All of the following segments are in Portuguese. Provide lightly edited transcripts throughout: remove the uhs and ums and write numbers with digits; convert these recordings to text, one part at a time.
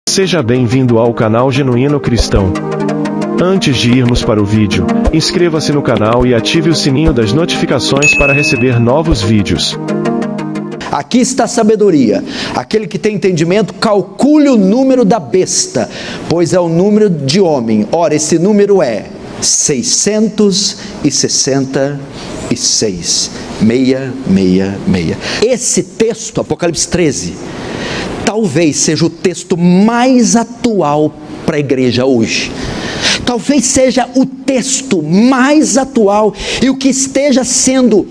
Seja bem-vindo ao canal Genuíno Cristão. Antes de irmos para o vídeo, inscreva-se no canal e ative o sininho das notificações para receber novos vídeos. Aqui está a sabedoria. Aquele que tem entendimento, calcule o número da besta, pois é o número de homem. Ora, esse número é 666. 666. Esse texto, Apocalipse 13, talvez seja o texto mais atual para a igreja hoje. Talvez seja o texto mais atual e o que esteja sendo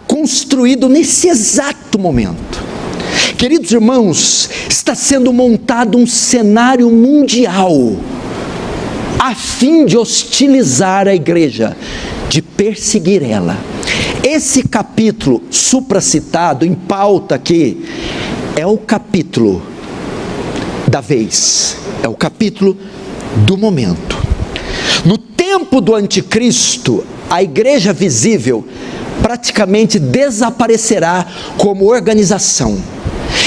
construído nesse exato momento. Queridos irmãos, está sendo montado um cenário mundial a fim de hostilizar a igreja, de perseguir ela. Esse capítulo supracitado em pauta aqui é o capítulo da vez, é o capítulo do momento. No tempo do anticristo, a igreja visível praticamente desaparecerá como organização.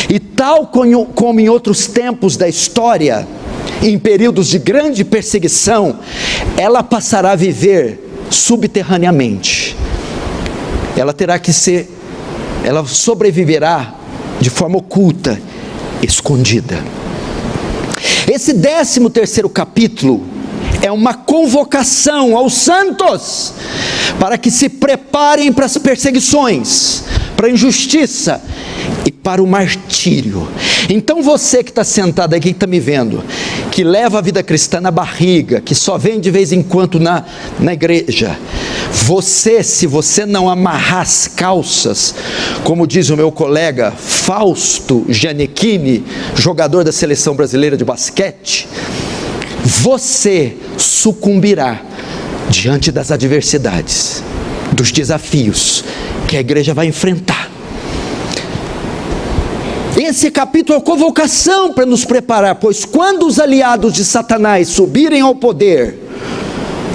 E tal como em outros tempos da história, em períodos de grande perseguição, ela passará a viver subterraneamente. Ela sobreviverá de forma oculta, escondida. Esse 13º capítulo é uma convocação aos santos para que se preparem para as perseguições, para a injustiça e para o martírio. Então você que está sentado aqui, que está me vendo, que leva a vida cristã na barriga, que só vem de vez em quando na igreja, se você não amarrar as calças, como diz o meu colega Fausto Gianecchini, jogador da seleção brasileira de basquete, você sucumbirá diante das adversidades, dos desafios que a igreja vai enfrentar. Esse capítulo é a convocação para nos preparar, pois quando os aliados de Satanás subirem ao poder,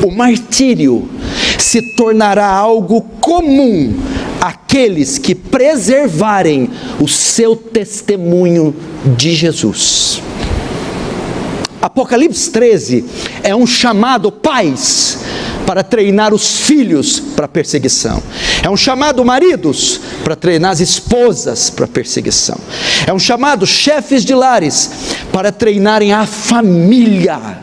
o martírio se tornará algo comum àqueles que preservarem o seu testemunho de Jesus. Apocalipse 13 é um chamado pais para treinar os filhos para a perseguição. É um chamado maridos para treinar as esposas para a perseguição. É um chamado chefes de lares para treinarem a família.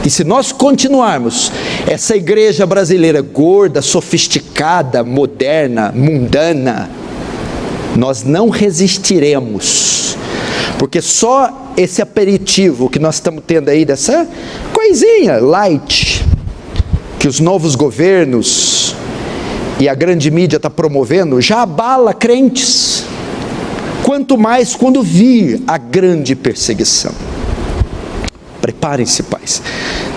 E se nós continuarmos, essa igreja brasileira gorda, sofisticada, moderna, mundana, nós não resistiremos. Porque só esse aperitivo que nós estamos tendo aí, dessa coisinha light, que os novos governos e a grande mídia está promovendo, já abala crentes. Quanto mais quando vir a grande perseguição. Preparem-se, pais.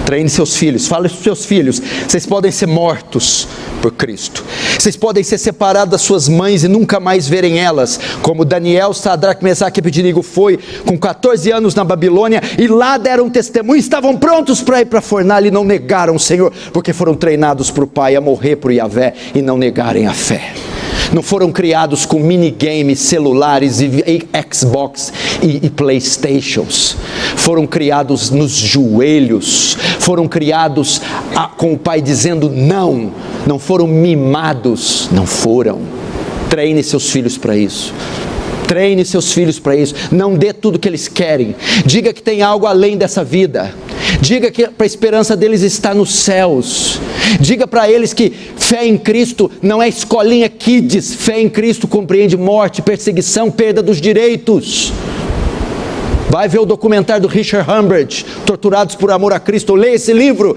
Treine seus filhos. Fale para os seus filhos: vocês podem ser mortos por Cristo. Vocês podem ser separados das suas mães e nunca mais verem elas, como Daniel, Sadraque, Mesaque e Abednego foi com 14 anos na Babilônia, e lá deram testemunho, estavam prontos para ir para a fornalha e não negaram o Senhor, porque foram treinados por Pai a morrer por Yahvé e não negarem a fé. Não foram criados com minigames, celulares e Xbox e Playstations. Foram criados nos joelhos. Foram criados com o pai dizendo não. Não foram mimados. Não foram. Treine seus filhos para isso. Treine seus filhos para isso. Não dê tudo que eles querem. Diga que tem algo além dessa vida. Diga que a esperança deles está nos céus. Diga para eles que fé em Cristo não é escolinha kids. Fé em Cristo compreende morte, perseguição, perda dos direitos. Vai ver o documentário do Richard Humbert, Torturados por Amor a Cristo. Leia esse livro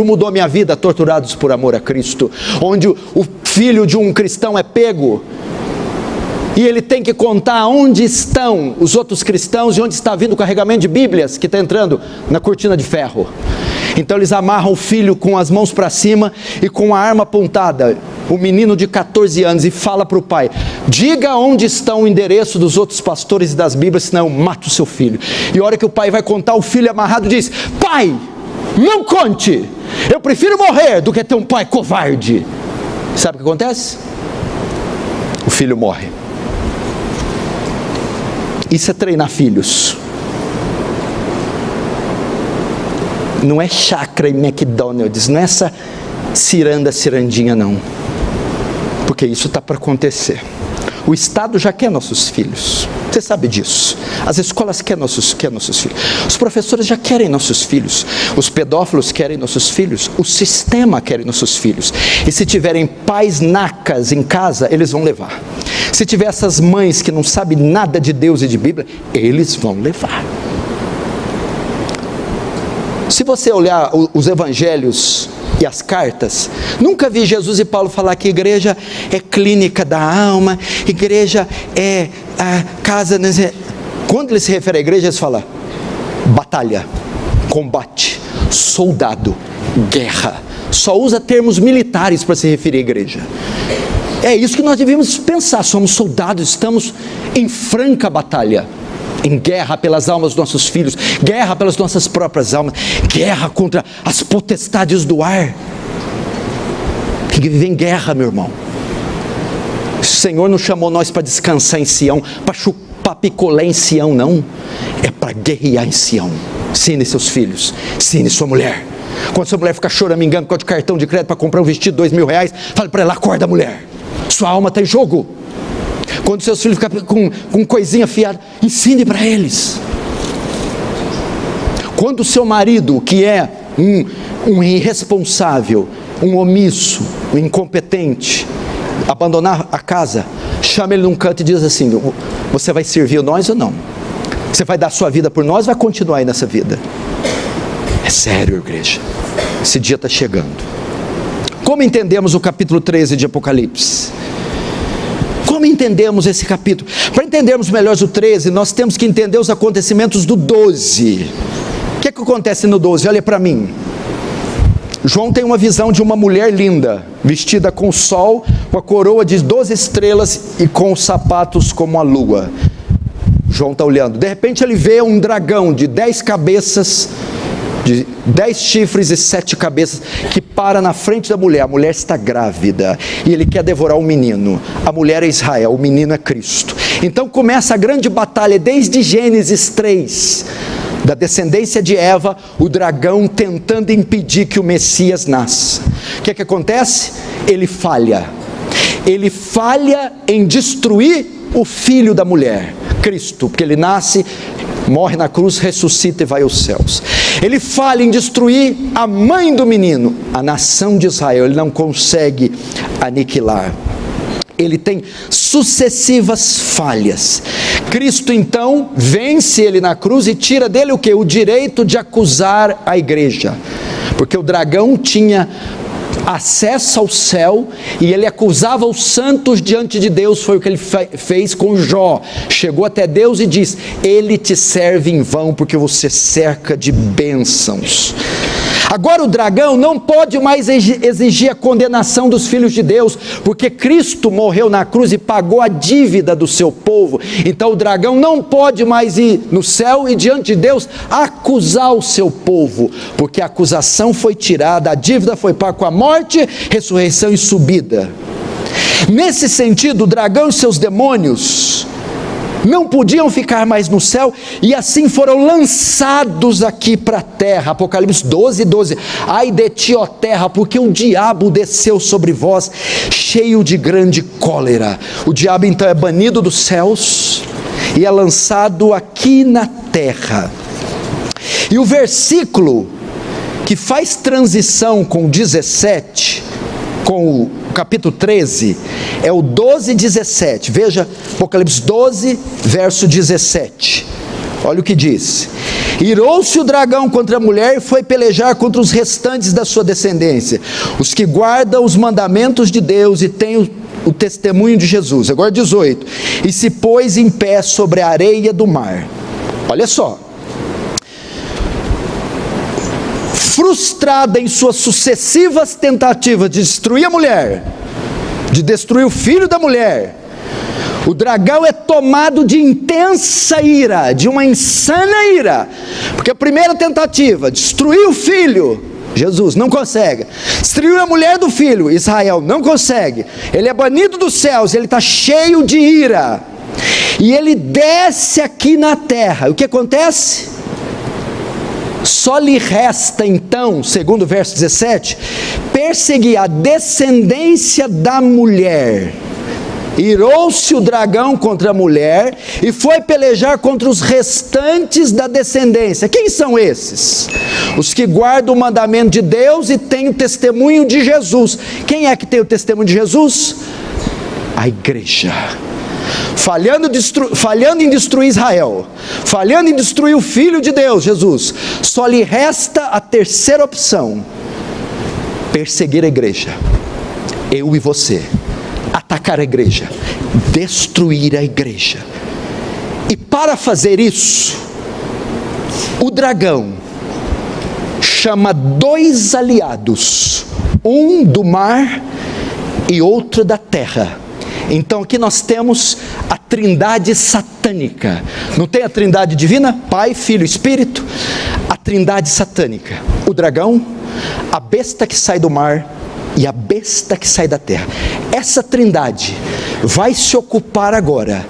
mudou a minha vida, Torturados por Amor a Cristo. Onde o filho de um cristão é pego e ele tem que contar onde estão os outros cristãos e onde está vindo o carregamento de Bíblias que está entrando na cortina de ferro. Então eles amarram o filho com as mãos para cima e com a arma apontada, o menino de 14 anos, e fala para o pai: diga onde está o endereço dos outros pastores e das Bíblias, senão eu mato o seu filho. E a hora que o pai vai contar, o filho amarrado diz: pai, não conte, eu prefiro morrer do que ter um pai covarde. Sabe o que acontece? O filho morre. Isso é treinar filhos. Não é chácara e McDonald's, não é essa cirandinha não. Porque isso está para acontecer. O Estado já quer nossos filhos. Você sabe disso. As escolas querem nossos filhos. Os professores já querem nossos filhos. Os pedófilos querem nossos filhos. O sistema quer nossos filhos. E se tiverem pais nacas em casa, eles vão levar. Se tiver essas mães que não sabem nada de Deus e de Bíblia, eles vão levar. Se você olhar os evangelhos e as cartas, nunca vi Jesus e Paulo falar que igreja é clínica da alma, igreja é a casa. Quando ele se refere à igreja, eles falam batalha, combate, soldado, guerra. Só usa termos militares para se referir à igreja. É isso que nós devíamos pensar. Somos soldados, estamos em franca batalha, em guerra pelas almas dos nossos filhos, guerra pelas nossas próprias almas, guerra contra as potestades do ar. Tem que viver em guerra, meu irmão. O Senhor não chamou nós para descansar em Sião, para chupar picolé em Sião, não. É para guerrear em Sião. Ensine seus filhos, ensine sua mulher. Quando sua mulher ficar choramingando com o cartão de crédito para comprar um vestido de R$2.000, fale para ela: acorda, mulher, sua alma está em jogo. Quando seus filhos ficarem com coisinha afiada, ensine para eles. Quando o seu marido, que é um irresponsável, um omisso, um incompetente, abandonar a casa, chama ele num canto e diz assim: você vai servir nós ou não? Você vai dar sua vida por nós ou vai continuar aí nessa vida? É sério, igreja. Esse dia está chegando. Como entendemos o capítulo 13 de Apocalipse? Como entendemos esse capítulo? Para entendermos melhor o 13, nós temos que entender os acontecimentos do 12. O que acontece no 12? Olha para mim. João tem uma visão de uma mulher linda, vestida com o sol, com a coroa de 12 estrelas e com os sapatos como a lua. João está olhando. De repente ele vê um dragão de 10 cabeças, de 10 chifres e 7 cabeças, que para na frente da mulher. A mulher está grávida e ele quer devorar o menino. A mulher é Israel, o menino é Cristo. Então começa a grande batalha desde Gênesis 3, da descendência de Eva, o dragão tentando impedir que o Messias nasça. O que acontece? Ele falha em destruir o filho da mulher, Cristo, porque ele nasce, morre na cruz, ressuscita e vai aos céus. Ele falha em destruir a mãe do menino, a nação de Israel. Ele não consegue aniquilar. Ele tem sucessivas falhas. Cristo então vence ele na cruz e tira dele o quê? O direito de acusar a igreja, porque o dragão tinha acesso ao céu e ele acusava os santos diante de Deus. Foi o que ele fez com Jó. Chegou até Deus e diz: ele te serve em vão, porque você cerca de bênçãos. Agora o dragão não pode mais exigir a condenação dos filhos de Deus, porque Cristo morreu na cruz e pagou a dívida do seu povo. Então o dragão não pode mais ir no céu e diante de Deus acusar o seu povo, porque a acusação foi tirada, a dívida foi paga com a morte, ressurreição e subida. Nesse sentido, o dragão e seus demônios não podiam ficar mais no céu, e assim foram lançados aqui para a terra. Apocalipse 12, 12. Ai de ti, ó terra, porque o diabo desceu sobre vós, cheio de grande cólera. O diabo então é banido dos céus e é lançado aqui na terra. E o versículo que faz transição com o 17, com o capítulo 13, é o 12, 17. Veja, Apocalipse 12, verso 17. Olha o que diz: irou-se o dragão contra a mulher e foi pelejar contra os restantes da sua descendência, os que guardam os mandamentos de Deus e têm o testemunho de Jesus. Agora 18. E se pôs em pé sobre a areia do mar. Olha só. Frustrada em suas sucessivas tentativas de destruir a mulher, de destruir o filho da mulher, o dragão é tomado de intensa ira, de uma insana ira, porque a primeira tentativa, destruir o filho, Jesus, não consegue. Destruir a mulher do filho, Israel, não consegue. Ele é banido dos céus, ele está cheio de ira, e ele desce aqui na terra. O que acontece? Só lhe resta então, segundo o verso 17, perseguir a descendência da mulher. Irou-se o dragão contra a mulher e foi pelejar contra os restantes da descendência. Quem são esses? Os que guardam o mandamento de Deus e têm o testemunho de Jesus. Quem é que tem o testemunho de Jesus? A igreja. Falhando em destruir Israel, falhando em destruir o Filho de Deus, Jesus, só lhe resta a terceira opção: perseguir a igreja. Eu e você. Atacar a igreja, destruir a igreja. E para fazer isso, o dragão chama dois aliados, um do mar e outro da terra. Então aqui nós temos a trindade satânica. Não tem a trindade divina? Pai, Filho e Espírito. A trindade satânica: o dragão, a besta que sai do mar e a besta que sai da terra. Essa trindade vai se ocupar agora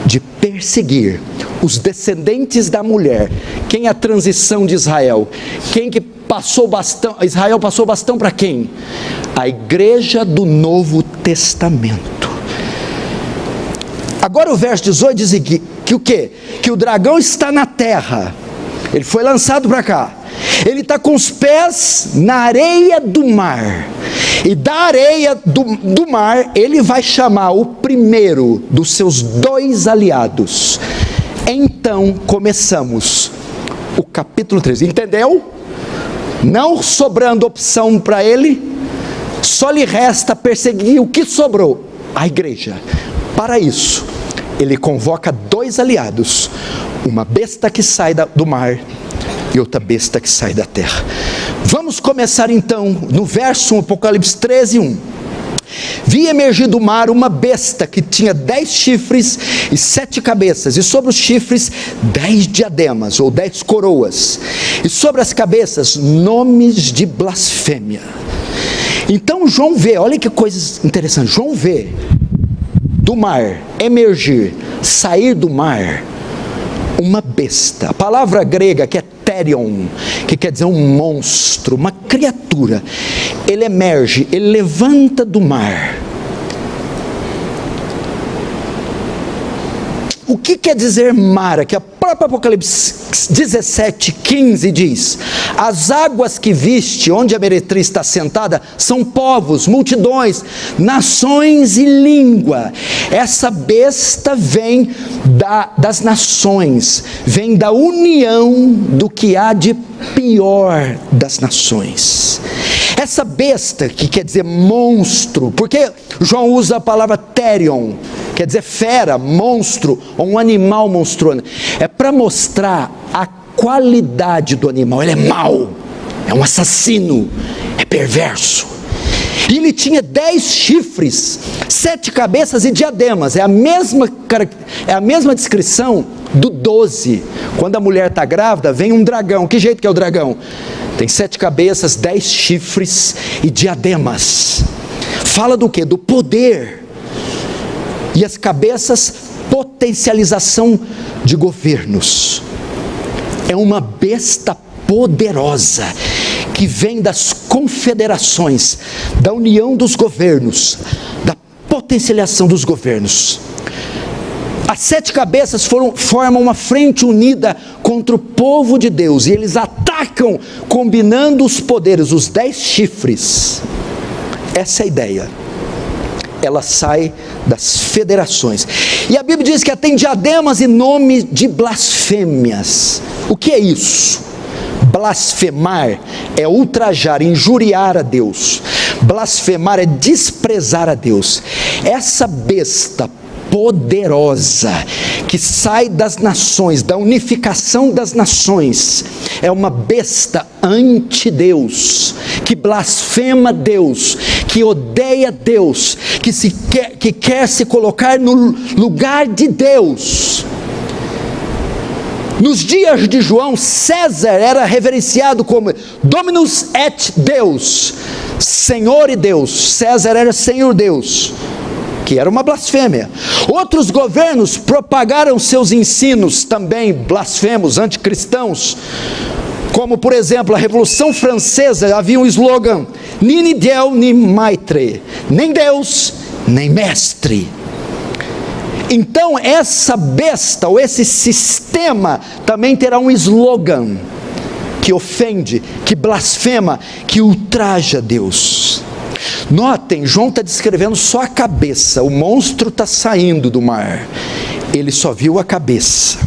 de perseguir os descendentes da mulher. Quem é a transição de Israel? Quem que passou o bastão? Israel passou o bastão para quem? A igreja do Novo Testamento. Agora o verso 18 diz que o quê? Que o dragão está na terra. Ele foi lançado para cá. Ele está com os pés na areia do mar. E da areia do mar, ele vai chamar o primeiro dos seus dois aliados. Então começamos o capítulo 13. Entendeu? Não sobrando opção para ele, só lhe resta perseguir o que sobrou: a igreja. Para isso, ele convoca dois aliados: uma besta que sai do mar e outra besta que sai da terra. Vamos começar então no verso 1, Apocalipse 13, 1. Vi emergir do mar uma besta que tinha 10 chifres e 7 cabeças, e sobre os chifres 10 diademas, ou 10 coroas, e sobre as cabeças nomes de blasfêmia. Então João vê, olha que coisa interessante, João vê do mar emergir, sair do mar, uma besta. A palavra grega que é therion, que quer dizer um monstro, uma criatura. Ele emerge, ele levanta do mar. O que quer dizer mar? Que a própria Apocalipse 17, 15 diz: as águas que viste, onde a meretriz está sentada, são povos, multidões, nações e língua. Essa besta vem das nações, vem da união do que há de pior das nações. Essa besta, que quer dizer monstro, porque João usa a palavra therion, quer dizer fera, monstro, ou um animal monstruoso, é para mostrar a qualidade do animal. Ele é mau, é um assassino, é perverso. E ele tinha 10 chifres, 7 cabeças e diademas. É a mesma descrição do 12. Quando a mulher está grávida, vem um dragão. Que jeito que é o dragão? Tem 7 cabeças, 10 chifres e diademas. Fala do quê? Do poder. E as cabeças, potencialização de governos. É uma besta poderosa que vem das confederações, da união dos governos, da potencialização dos governos. As 7 cabeças formam uma frente unida contra o povo de Deus, e eles atacam combinando os poderes, os 10 chifres. Essa é a ideia. Ela sai das federações. E a Bíblia diz que ela tem diademas e nome de blasfêmias. O que é isso? Blasfemar é ultrajar, injuriar a Deus. Blasfemar é desprezar a Deus. Essa besta poderosa que sai das nações, da unificação das nações, é uma besta anti-Deus, que blasfema Deus, que odeia Deus, que quer se colocar no lugar de Deus. Nos dias de João, César era reverenciado como Dominus et Deus, Senhor e Deus. César era Senhor Deus, que era uma blasfêmia. Outros governos propagaram seus ensinos também blasfemos, anticristãos, Como, por exemplo, a Revolução Francesa havia um slogan: ni Deus, ni maitre, nem Deus, nem mestre. Então essa besta, ou esse sistema, também terá um slogan que ofende, que blasfema, que ultraja Deus. Notem, João está descrevendo só a cabeça, o monstro está saindo do mar, ele só viu a cabeça.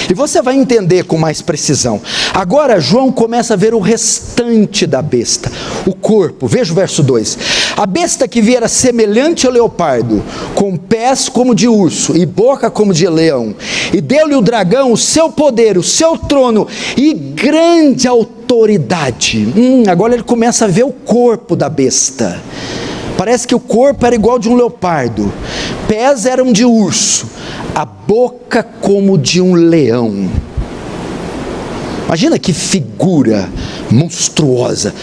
E você vai entender com mais precisão. Agora João começa a ver o restante da besta, o corpo. Veja o verso 2. A besta que viera semelhante ao leopardo, com pés como de urso e boca como de leão, e deu-lhe o dragão o seu poder, o seu trono e grande autoridade. Agora ele começa a ver o corpo da besta. Parece que o corpo era igual de um leopardo, pés eram de urso, a boca como de um leão. Imagina que figura monstruosa: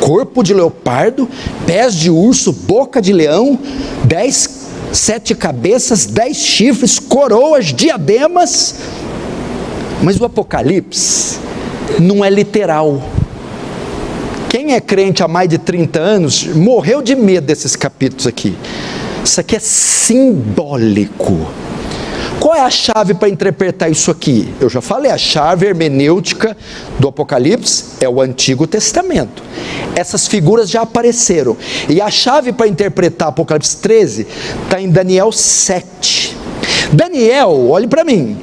corpo de leopardo, pés de urso, boca de leão, 7 cabeças, 10 chifres, coroas, diademas. Mas o Apocalipse não é literal. Quem é crente há mais de 30 anos morreu de medo desses capítulos aqui. Isso aqui é simbólico. Qual é a chave para interpretar isso aqui? Eu já falei, a chave hermenêutica do Apocalipse é o Antigo Testamento. Essas figuras já apareceram. E a chave para interpretar Apocalipse 13 está em Daniel 7. Daniel, olhe para mim,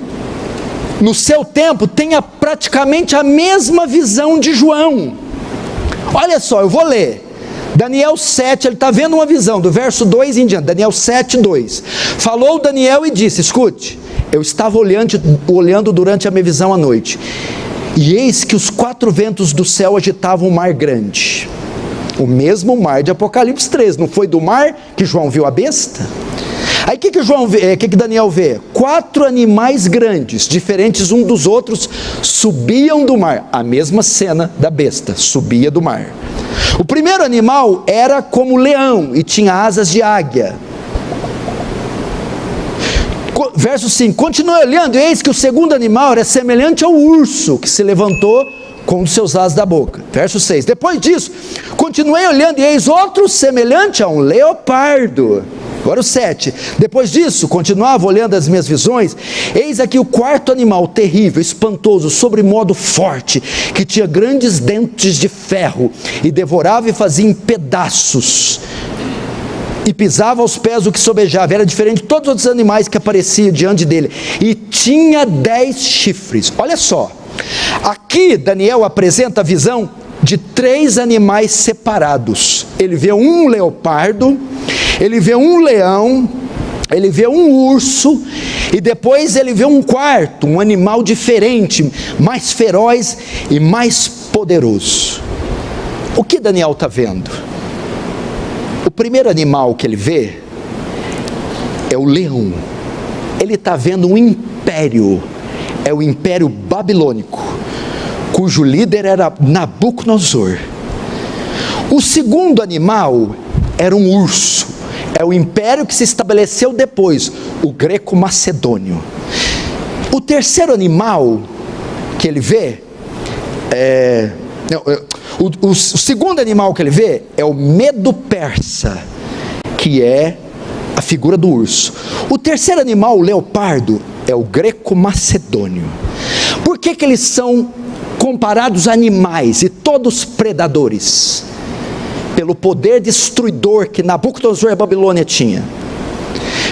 no seu tempo tem praticamente a mesma visão de João. Olha só, eu vou ler. Daniel 7, ele está vendo uma visão, do verso 2 em diante. Daniel 7, 2. Falou Daniel e disse: escute, eu estava olhando durante a minha visão à noite, e eis que os 4 ventos do céu agitavam um mar grande. O mesmo mar de Apocalipse 13. Não foi do mar que João viu a besta? Aí o que Daniel vê? 4 animais grandes, diferentes um dos outros, subiam do mar. A mesma cena da besta, subia do mar. O primeiro animal era como leão e tinha asas de águia. Verso 5, continuei olhando, e eis que o segundo animal era semelhante ao urso, que se levantou com um dos seus asas da boca. Verso 6, depois disso, continuei olhando, e eis outro semelhante a um leopardo. Agora o 7, depois disso, continuava olhando as minhas visões, eis aqui o quarto animal, terrível, espantoso, sobremodo forte, que tinha grandes dentes de ferro, e devorava e fazia em pedaços, e pisava aos pés o que sobejava. Era diferente de todos os outros animais que apareciam diante dele, e tinha 10 chifres. Olha só, aqui Daniel apresenta a visão de 3 animais separados. Ele vê um leopardo, ele vê um leão, ele vê um urso, e depois ele vê um quarto, um animal diferente, mais feroz e mais poderoso. O que Daniel está vendo? O primeiro animal que ele vê é o leão. Ele está vendo um império, é o Império Babilônico, cujo líder era Nabucodonosor. O segundo animal era um urso, é o império que se estabeleceu depois, o greco-macedônio. O terceiro animal que ele vê o segundo animal que ele vê é o Medo-Persa, que é a figura do urso. O terceiro animal, o leopardo, é o greco-macedônio. Por que eles são comparados a animais e todos predadores? Pelo poder destruidor que Nabucodonosor e a Babilônia tinha,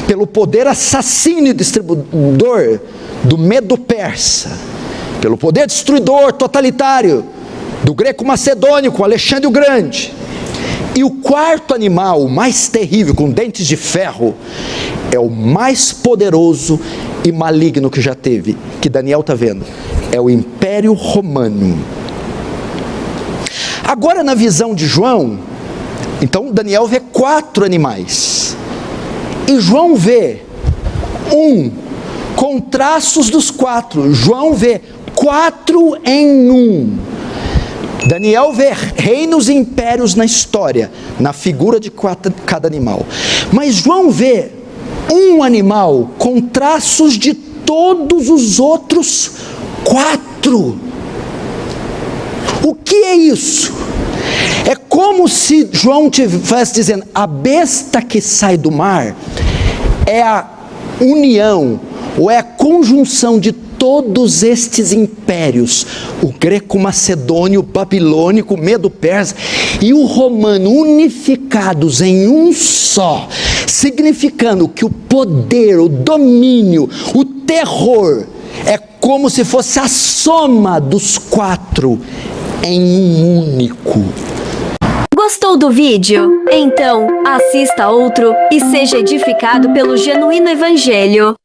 pelo poder assassino e distribuidor do Medo-Persa, pelo poder destruidor totalitário do greco-macedônio com Alexandre o Grande. E o quarto animal, o mais terrível, com dentes de ferro, é o mais poderoso e maligno que já teve, que Daniel está vendo, é o Império Romano. Agora, na visão de João, então Daniel vê 4 animais, e João vê um com traços dos 4. João vê 4 em 1. Daniel vê reinos e impérios na história, na figura de cada animal. Mas João vê um animal com traços de todos os outros 4. que é isso? É como se João estivesse dizendo: a besta que sai do mar é a união, ou é a conjunção de todos estes impérios, o greco-macedônio, o babilônico, o medo-persa e o romano, unificados em um só, significando que o poder, o domínio, o terror, é como se fosse a soma dos quatro em um único. Gostou do vídeo? Então, assista outro e seja edificado pelo genuíno Evangelho.